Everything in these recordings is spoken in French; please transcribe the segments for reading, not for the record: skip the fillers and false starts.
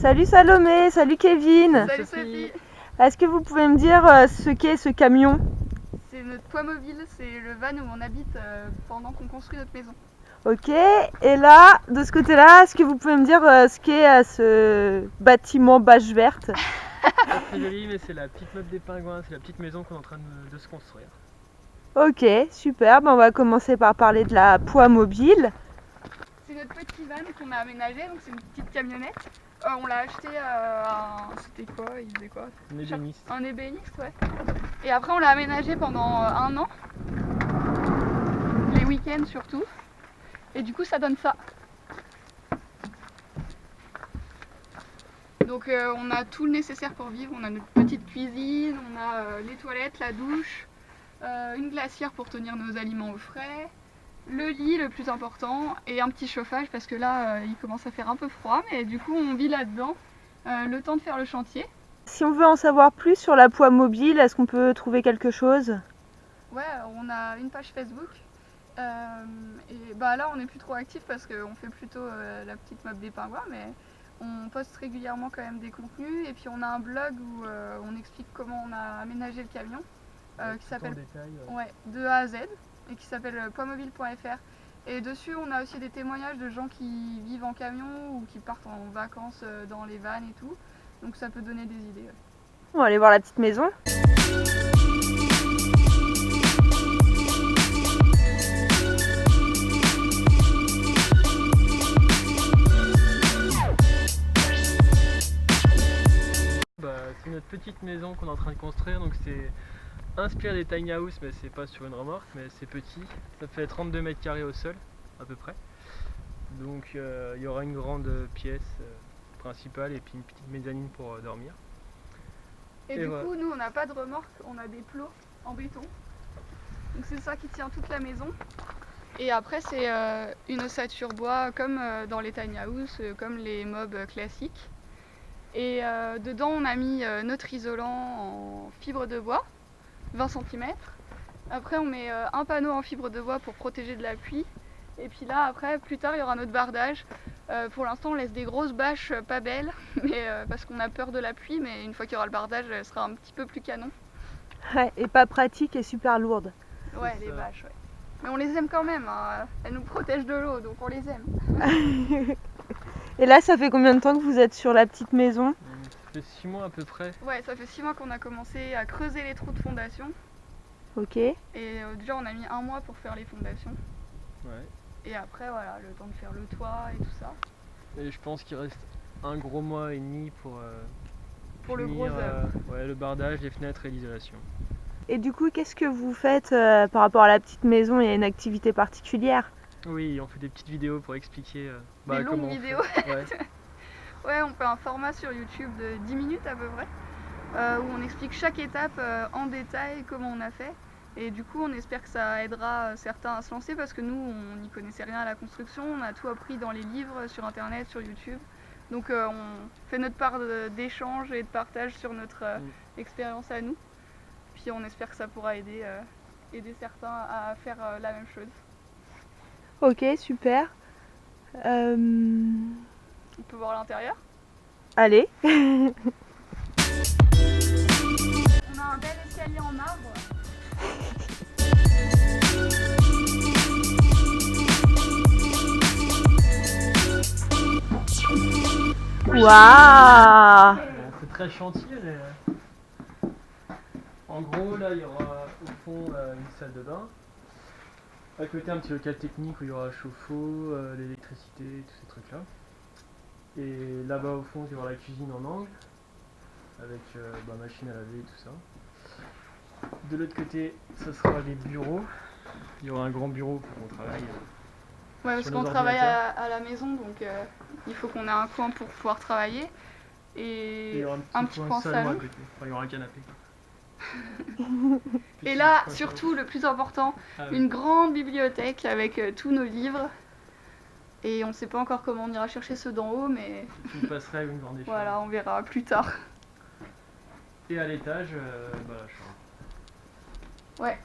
Salut Salomé, salut Kevin. Salut Sophie. Est-ce que vous pouvez me dire ce qu'est ce camion? C'est notre poids mobile, c'est le van où on habite pendant qu'on construit notre maison. Ok, et là, de ce côté-là, est-ce que vous pouvez me dire ce qu'est ce bâtiment bâche verte? Pas très joli, mais c'est la petite meute des pingouins, c'est la petite maison qu'on est en train de se construire. Ok, super, on va commencer par parler de la poids mobile. C'est notre petit van qu'on a aménagé, donc c'est une petite camionnette. On l'a acheté c'était quoi? Il faisait quoi? Un ébéniste. Un ébéniste, ouais. Et après on l'a aménagé pendant un an. Les week-ends surtout. Et du coup ça donne ça. Donc on a tout le nécessaire pour vivre. On a notre petite cuisine, on a les toilettes, la douche, une glacière pour tenir nos aliments au frais, le lit le plus important et un petit chauffage parce que là il commence à faire un peu froid, mais du coup on vit là-dedans le temps de faire le chantier. Si on veut en savoir plus sur la poids mobile, est-ce qu'on peut trouver quelque chose? Ouais, on a une page Facebook. Et bah là on n'est plus trop actif parce qu'on fait plutôt la petite meute des pingouins, mais on poste régulièrement quand même des contenus. Et puis on a un blog où on explique comment on a aménagé le camion qui s'appelle de A à Z et qui s'appelle poidsmobile.fr. Et dessus on a aussi des témoignages de gens qui vivent en camion ou qui partent en vacances dans les vannes et tout. Donc ça peut donner des idées. Ouais. On va aller voir la petite maison. C'est notre petite maison qu'on est en train de construire, donc c'est inspiré des tiny house, mais c'est pas sur une remorque, mais c'est petit. Ça fait 32 mètres carrés au sol, à peu près. Donc il y aura une grande pièce principale et puis une petite mezzanine pour dormir. Et du coup, nous on n'a pas de remorque, on a des plots en béton. Donc c'est ça qui tient toute la maison. Et après c'est une ossature bois comme dans les tiny house, comme les mobs classiques. Et dedans on a mis notre isolant en fibre de bois, 20 cm. Après on met un panneau en fibre de bois pour protéger de la pluie. Et puis là après, plus tard il y aura notre bardage. Pour l'instant on laisse des grosses bâches pas belles, mais, parce qu'on a peur de la pluie, mais une fois qu'il y aura le bardage, elle sera un petit peu plus canon. Ouais, et pas pratique et super lourde. Ouais, les bâches, ouais. Mais on les aime quand même, hein. Elles nous protègent de l'eau, donc on les aime. Et là, ça fait combien de temps que vous êtes sur la petite maison? Ça fait 6 mois à peu près. Ouais, ça fait 6 mois qu'on a commencé à creuser les trous de fondation. Ok. Et déjà on a mis 1 mois pour faire les fondations. Ouais. Et après voilà, le temps de faire le toit et tout ça. Et je pense qu'il reste un gros mois et demi pour le finir, gros œuvre. Ouais, le bardage, les fenêtres et l'isolation. Et du coup, qu'est-ce que vous faites par rapport à la petite maison? Il y a une activité particulière? Oui, on fait des petites vidéos pour expliquer des longues comment vidéos. on fait. Ouais. Ouais, on fait un format sur YouTube de 10 minutes à peu près, où on explique chaque étape en détail comment on a fait. Et du coup, on espère que ça aidera certains à se lancer parce que nous, on n'y connaissait rien à la construction. On a tout appris dans les livres, sur internet, sur YouTube. Donc on fait notre part d'échange et de partage sur notre expérience à nous. Puis on espère que ça pourra aider certains à faire la même chose. Ok, super. On peut voir l'intérieur. Allez. On a un bel escalier en marbre. Waouh! C'est très chantier. En gros, là, il y aura au fond une salle de bain. À côté, un petit local technique où il y aura chauffe-eau, l'électricité, tous ces trucs-là. Et là-bas, au fond, il y aura la cuisine en angle, avec machine à laver et tout ça. De l'autre côté, ce sera les bureaux. Il y aura un grand bureau pour qu'on travaille. Ouais, parce qu'on travaille à la maison, donc il faut qu'on ait un coin pour pouvoir travailler. Et il y aura un petit coin salon à côté. Enfin, il y aura un canapé. Et là, surtout, le plus important, une grande bibliothèque avec tous nos livres. Et on ne sait pas encore comment on ira chercher ceux d'en haut, mais... Une passerelle, une grande échelle. Voilà, on verra plus tard. Et à l'étage, la chambre. Ouais.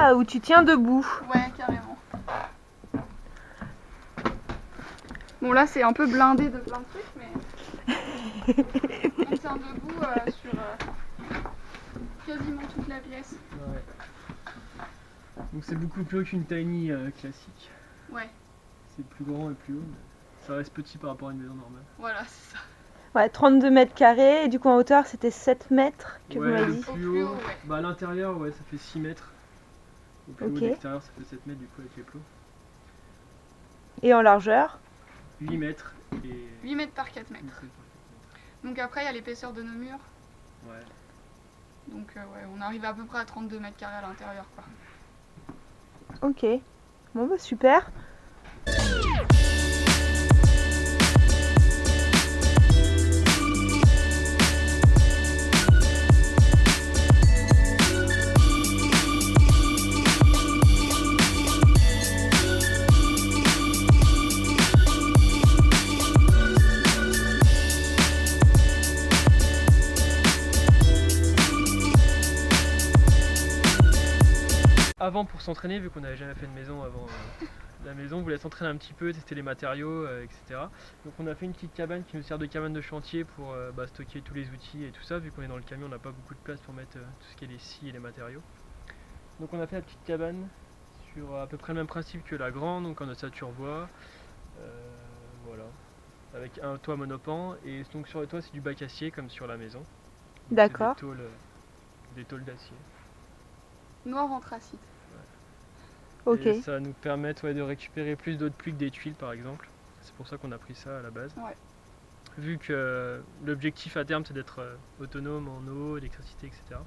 là où tu tiens debout. Ouais, carrément. Bon, là, c'est un peu blindé de plein de trucs, mais on tient debout sur quasiment toute la pièce. Ouais. Donc c'est beaucoup plus haut qu'une tiny classique. Ouais, C'est plus grand et plus haut, mais ça reste petit par rapport à une maison normale. voilà, c'est ça. Ouais, 32 mètres carrés, et du coup en hauteur c'était 7 mètres que vous Ouais, m'avez le dit. plus Au plus haut, haut, ouais. bah à l'intérieur, ouais, ça fait 6 mètres. Au plus Ok. haut, l'extérieur, ça fait 7 mètres du coup avec les plots. Et en largeur? 8 mètres et 8 mètres par 4 mètres. 8 mètres. Donc après, il y a l'épaisseur de nos murs. Ouais. Donc ouais, on arrive à peu près à 32 mètres carrés à l'intérieur, quoi. Ok. Bon bah super. Avant, pour s'entraîner, vu qu'on n'avait jamais fait de maison avant la maison, on voulait s'entraîner un petit peu, tester les matériaux, etc. Donc on a fait une petite cabane qui nous sert de cabane de chantier pour stocker tous les outils et tout ça. Vu qu'on est dans le camion, on n'a pas beaucoup de place pour mettre tout ce qui est les scies et les matériaux. Donc on a fait la petite cabane sur à peu près le même principe que la grande, donc en ossature bois. Voilà. Avec un toit monopan, et donc sur le toit c'est du bac acier comme sur la maison. Donc, D'accord. c'est des tôles d'acier. Noir anthracite. Ok. Et ça va nous permettre de récupérer plus d'eau de pluie que des tuiles par exemple. C'est pour ça qu'on a pris ça à la base. Ouais. Vu que l'objectif à terme c'est d'être autonome en eau, électricité, etc.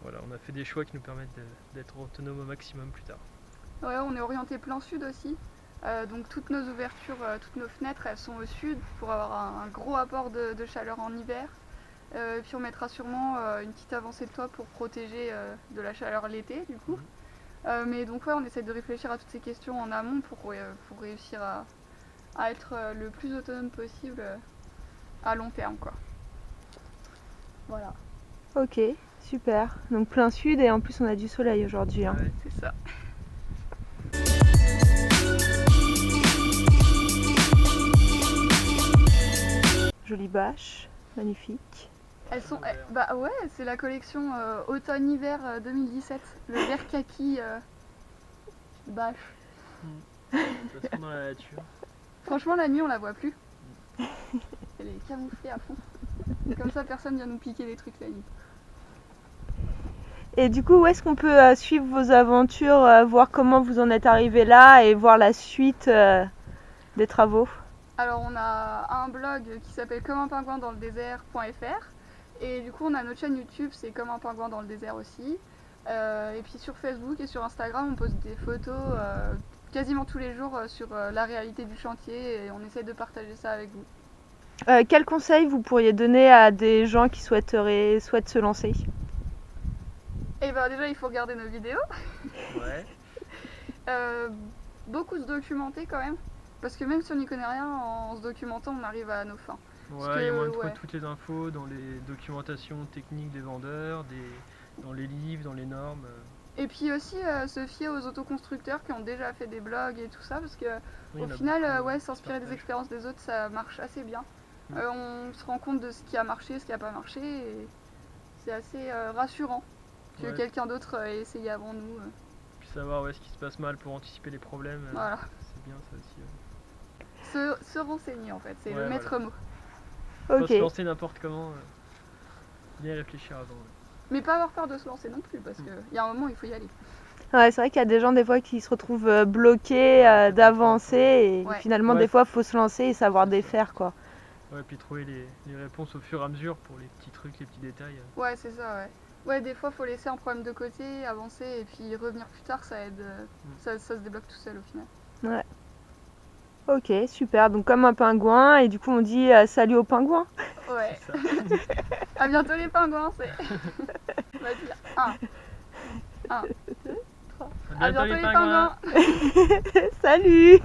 Voilà, on a fait des choix qui nous permettent d'être autonome au maximum plus tard. Ouais, on est orienté plein sud aussi. Donc toutes nos ouvertures, toutes nos fenêtres, elles sont au sud pour avoir un gros apport de chaleur en hiver. Et puis on mettra sûrement une petite avancée de toit pour protéger de la chaleur l'été du coup. Mais donc ouais, on essaie de réfléchir à toutes ces questions en amont pour réussir à être le plus autonome possible à long terme, quoi. Voilà, Ok, super. Donc plein sud et en plus on a du soleil aujourd'hui. Hein. Ouais. c'est ça. Jolie bâche, magnifique. Elles sont, bah ouais, c'est la collection automne-hiver 2017, le vert kaki bâche. Ça se trouve dans la nature. Franchement, la nuit, on la voit plus. Elle est camouflée à fond. Comme ça, personne vient nous piquer des trucs la nuit. Et du coup, où est-ce qu'on peut suivre vos aventures, voir comment vous en êtes arrivé là et voir la suite des travaux? Alors, on a un blog qui s'appelle Comme un pingouin dans le désert.fr. Et du coup, on a notre chaîne YouTube, c'est Comme un pingouin dans le désert aussi. Et puis sur Facebook et sur Instagram, on poste des photos quasiment tous les jours sur la réalité du chantier et on essaie de partager ça avec vous. Quel conseil vous pourriez donner à des gens qui souhaitent se lancer? Et ben déjà, il faut regarder nos vidéos. Ouais. Beaucoup se documenter quand même. Parce que même si on n'y connaît rien, en se documentant, on arrive à nos fins. Ouais, il y a moyen de trouver toutes les infos dans les documentations techniques des vendeurs, dans les livres, dans les normes. Et puis aussi se fier aux autoconstructeurs qui ont déjà fait des blogs et tout ça, parce que Oui, au il y en a final, beaucoup, s'inspirer des partage. expériences des autres, ça marche assez bien. On se rend compte de ce qui a marché, ce qui n'a pas marché, et c'est assez rassurant que Ouais. quelqu'un d'autre ait essayé avant nous. Puis savoir ce qui se passe mal pour anticiper les problèmes, Voilà. c'est bien ça aussi. Se renseigner en fait, c'est Ouais, le maître mot. Pas Ok. se lancer n'importe comment, bien réfléchir avant. Mais pas avoir peur de se lancer non plus, parce qu'il y a un moment, il faut y aller. Ouais, c'est vrai qu'il y a des gens des fois qui se retrouvent bloqués d'avancer et Ouais. finalement Ouais. des fois il faut se lancer et savoir défaire quoi. Ouais, puis trouver les réponses au fur et à mesure pour les petits trucs, les petits détails. Ouais, c'est ça, ouais. Ouais, des fois, faut laisser un problème de côté, avancer, et puis revenir plus tard, ça aide. Ça se débloque tout seul au final. Ok, super. Donc comme un pingouin et du coup on dit salut aux pingouins. Ouais. C'est ça. À bientôt les pingouins, c'est. Vas-y, 1, 2, 3. À bientôt les pingouins. Salut.